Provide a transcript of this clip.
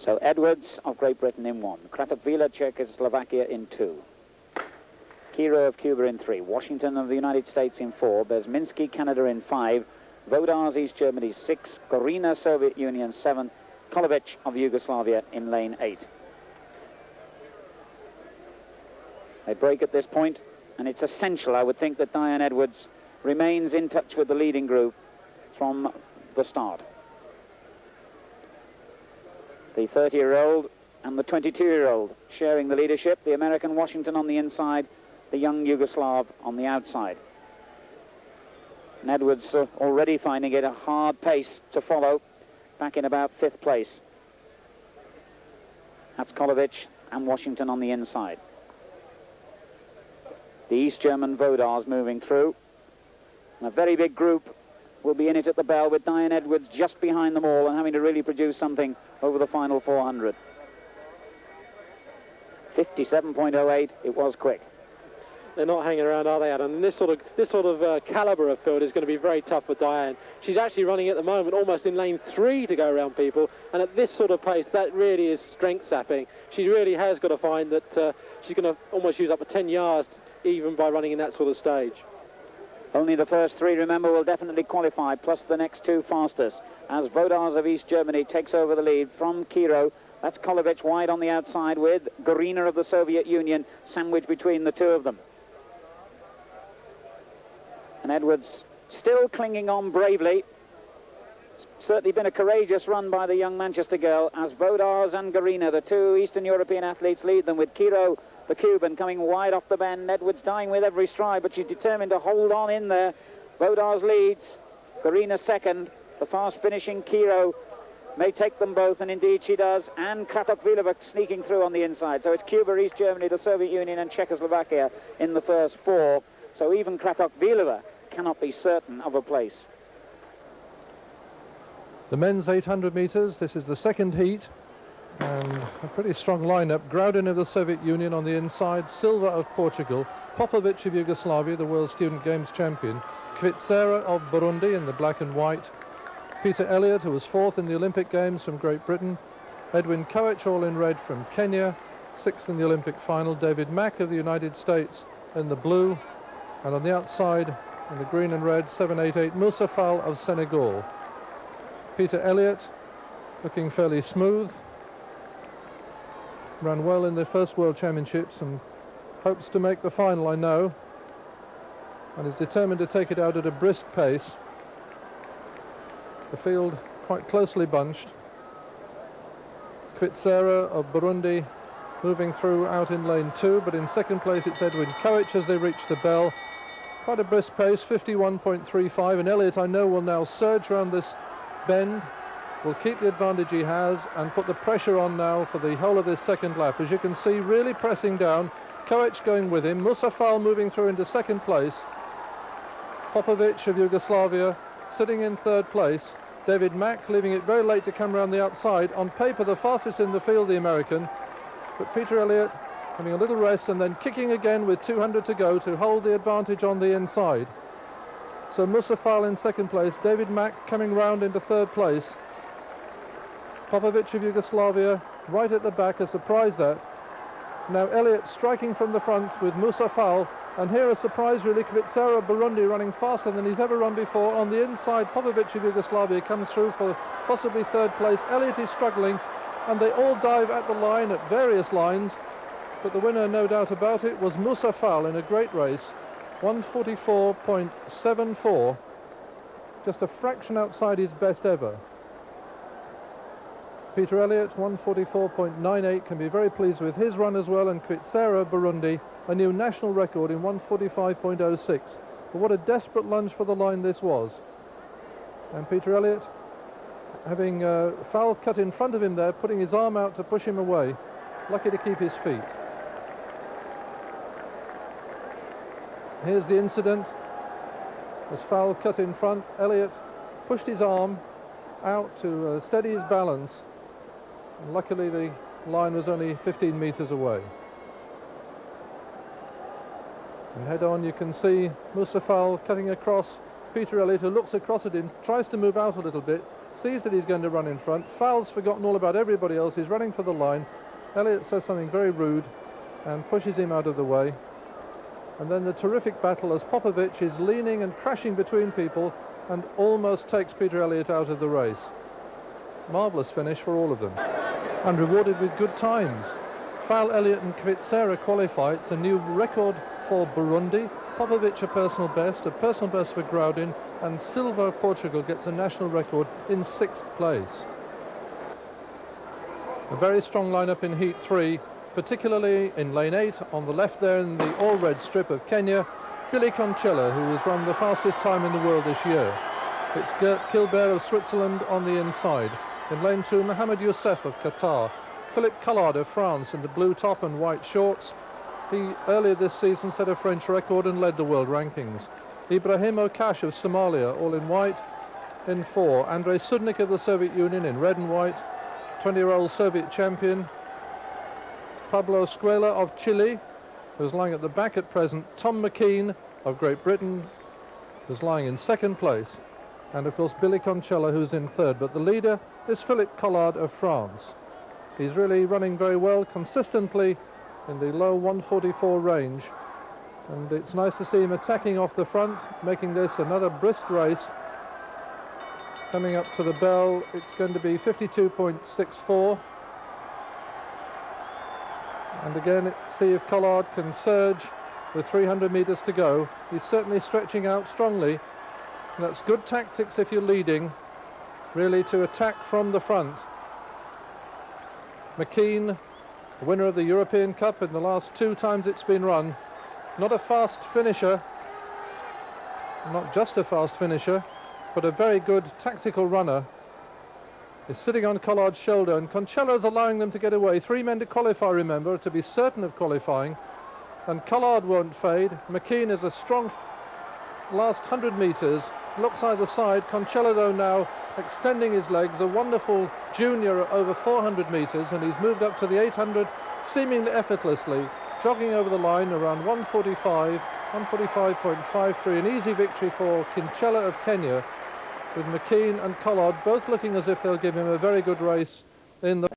So Edwards of Great Britain in 1, Kratovila, Czechoslovakia in 2, Kiro of Cuba in 3, Washington of the United States in 4, Bezminski, Canada in 5, Vodars, East Germany 6, Gorina, Soviet Union 7, Kolovic of Yugoslavia in lane 8. They break at this point, and it's essential, I would think, that Diane Edwards remains in touch with the leading group from the start. The 30-year-old and the 22-year-old sharing the leadership, the American Washington on the inside, the young Yugoslav on the outside. And Edwards already finding it a hard pace to follow, back in about 5th place. That's Kolovic and Washington on the inside. The East German Vodars moving through. And a very big group will be in it at the bell, with Diane Edwards just behind them all and having to really produce something over the final 400. 57.08, it was quick. They're not hanging around, are they, Adam? And this sort of calibre of field is going to be very tough for Diane. She's actually running at the moment almost in lane 3 to go around people, and at this sort of pace, that really is strength sapping. She really has got to find that she's going to almost use up to 10 yards even by running in that sort of stage. Only the first 3, remember, will definitely qualify, plus the next 2 fastest, as Vodars of East Germany takes over the lead from Kiro. That's Kolovic wide on the outside, with Gorina of the Soviet Union sandwiched between the 2 of them. And Edwards still clinging on bravely. It's certainly been a courageous run by the young Manchester girl, as Vodars and Gorina, the 2 Eastern European athletes, lead them, with Kiro, the Cuban, coming wide off the bend. Edwards dying with every stride, but she's determined to hold on in there. Vodars leads, Gorina second. The fast finishing Kiro may take them both, and indeed she does. And Kratovila sneaking through on the inside. So it's Cuba, East Germany, the Soviet Union and Czechoslovakia in the first 4. So even Kratovila cannot be certain of a place. The men's 800 metres, this is the second heat, and a pretty strong lineup. Graudin of the Soviet Union on the inside, Silva of Portugal, Popovic of Yugoslavia, the World Student Games champion, Kvitsera of Burundi in the black and white, Peter Elliott, who was 4th in the Olympic Games from Great Britain, Edwin Koech, all in red, from Kenya, 6th in the Olympic final, David Mack of the United States in the blue, and on the outside in the green and red, 788, Moussa Fall of Senegal. Peter Elliott looking fairly smooth, ran well in the first World Championships and hopes to make the final, I know, and is determined to take it out at a brisk pace. The field quite closely bunched. Kvitsera of Burundi moving through out in lane 2, but in second place it's Edwin Koech as they reach the bell. Quite a brisk pace, 51.35, and Elliott, I know, will now surge around this bend, will keep the advantage he has and put the pressure on now for the whole of this second lap. As you can see, really pressing down, Koech going with him, Moussa Fall moving through into second place, Popovic of Yugoslavia sitting in third place, David Mack leaving it very late to come around the outside. On paper, the fastest in the field, the American, but Peter Elliott having a little rest and then kicking again with 200 to go to hold the advantage on the inside. So Moussa Fall in second place, David Mack coming round into third place, Popovic of Yugoslavia right at the back, a surprise that. Now Elliott striking from the front with Moussa Fall, and here a surprise really, Kvitsera of Burundi running faster than he's ever run before. On the inside, Popovic of Yugoslavia comes through for possibly third place. Elliott is struggling, and they all dive at the line, at various lines, but the winner, no doubt about it, was Moussa Fall in a great race, 144.74, just a fraction outside his best ever. Peter Elliott, 144.98, can be very pleased with his run as well, and Kvitsera, Burundi, a new national record in 145.06. But what a desperate lunge for the line this was. And Peter Elliott, having Fall cut in front of him there, putting his arm out to push him away, lucky to keep his feet. Here's the incident. As Fall cut in front, Elliott pushed his arm out to steady his balance. And luckily the line was only 15 meters away. And head on, you can see Moussa Fall cutting across Peter Elliott, who looks across at him, tries to move out a little bit, sees that he's going to run in front. Fowles forgotten all about everybody else. He's running for the line. Elliott says something very rude and pushes him out of the way. And then the terrific battle as Popovic is leaning and crashing between people and almost takes Peter Elliott out of the race. Marvellous finish for all of them. And rewarded with good times. Fowle, Elliott and Kvitsera qualify. It's a new record for Burundi. Popovic a personal best for Groudin, and Silva of Portugal gets a national record in 6th place. A very strong lineup in Heat 3, particularly in lane 8 on the left there in the all-red strip of Kenya, Billy Concella, who has run the fastest time in the world this year. It's Gert Kilbert of Switzerland on the inside. In lane 2, Mohamed Youssef of Qatar. Philippe Collard of France in the blue top and white shorts. He earlier this season set a French record and led the world rankings. Ibrahim Okash of Somalia, all in white. In 4, Andrei Sudnik of the Soviet Union in red and white. 20-year-old Soviet champion. Pablo Escuela of Chile, who's lying at the back at present. Tom McKean of Great Britain, who's lying in 2nd place. And of course Billy Concella, who's in 3rd. But the leader is Philippe Collard of France. He's really running very well, consistently in the low 144 range. And it's nice to see him attacking off the front, making this another brisk race. Coming up to the bell, it's going to be 52.64. And again, let's see if Collard can surge with 300 metres to go. He's certainly stretching out strongly. And that's good tactics if you're leading, really, to attack from the front. McKean, winner of the European Cup in the last 2 times it's been run. Not a fast finisher, not just a fast finisher, but a very good tactical runner. Is sitting on Collard's shoulder, and Concella's allowing them to get away. 3 men to qualify, remember, to be certain of qualifying. And Collard won't fade. McKean is a strong last 100 metres. Looks either side. Concella, though, now extending his legs. A wonderful junior over 400 metres, and he's moved up to the 800 seemingly effortlessly, jogging over the line around 145, 145.53. An easy victory for Concella of Kenya, with McKean and Collard both looking as if they'll give him a very good race in the